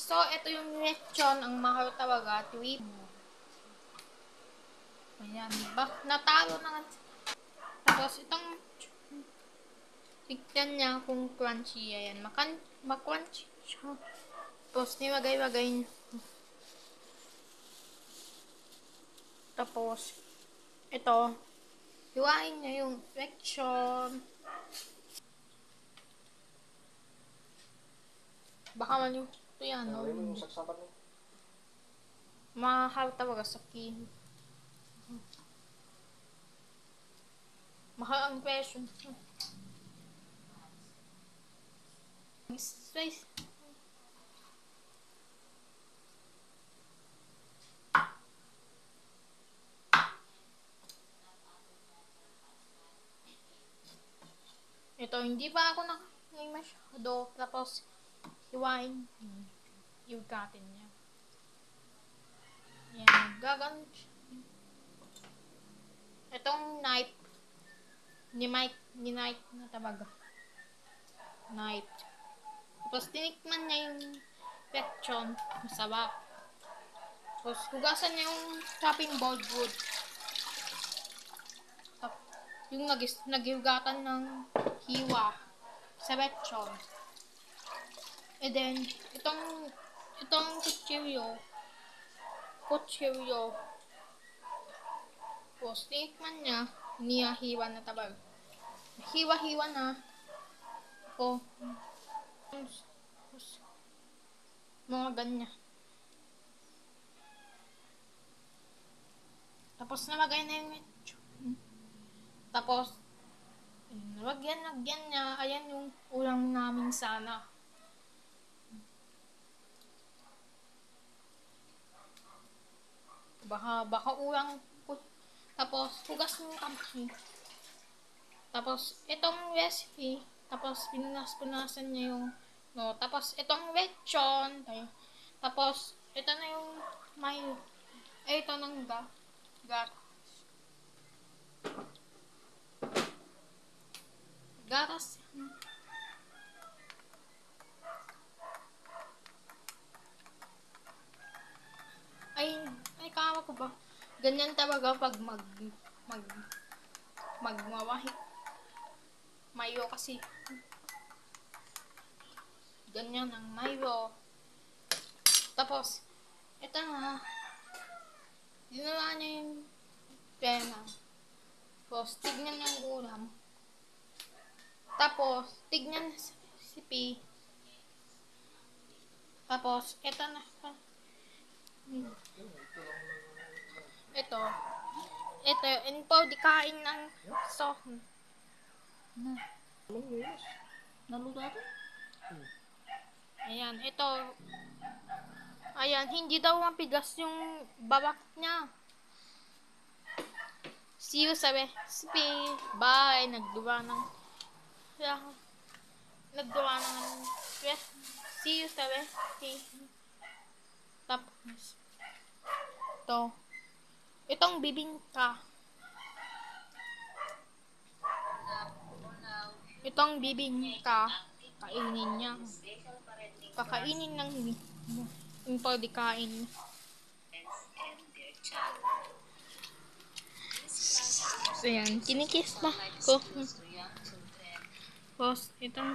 So, ito yung lechon, ang mahal talaga, 3. Ayan, diba? Natalo na. Tapos, itong tignan niya kung crunchy. Ayan, makrunchy siya. Tapos, nilagay-lagay niya. Tapos, ito, hiwain niya yung lechon. Baka maluto yan, no? Mahal talaga sa kilo. Mahal ang presyo. Spice. Ito, hindi pa ako nakain masyado. Tapos, hiwain. Iugatin niya. Yan, gagan. Itong knife. Ni Mike na tabaga. Knife. Tapos, tinikman niya yung lechon. Masarap. Tapos, hugasan niya yung chopping board wood. Yung naghigatan ng hiwa sa lechon. And then, itong kutsilyo. Tapos, tinikman niya, hiwa na tabag. Hiwa-hiwa na. O, mga ganyan. Tapos, nalagay na yung lechon. Tapos, lagyan niya. Ayan yung ulam namin sana. Baka ulang. Tapos, hugas ng kamay. Tapos, itong recipe. Tapos, pinunas-punasan niya yung tapos, itong lechon. Tapos, ito na yung ito ng gatas. Ay, kama ko ba? Ganyan talaga pag magmawahit. Mayo kasi. Ganyan ang mayo. Tapos, ito na. Ginawa niya yung pena. Tapos, tignan yung ulam. Tapos, tignan sa recipe. Tapos, ito na. Ito, di kain ng sohn. Naluto? Ayan, ito. Ayan, hindi daw mapigas yung babak niya. See you sa recipe. Bye. See you sa recipe. Tapos, itong bibingka. Kainin niya. Kakainin ng di kain. So yan, kinikiss pa ko. Tapos, itong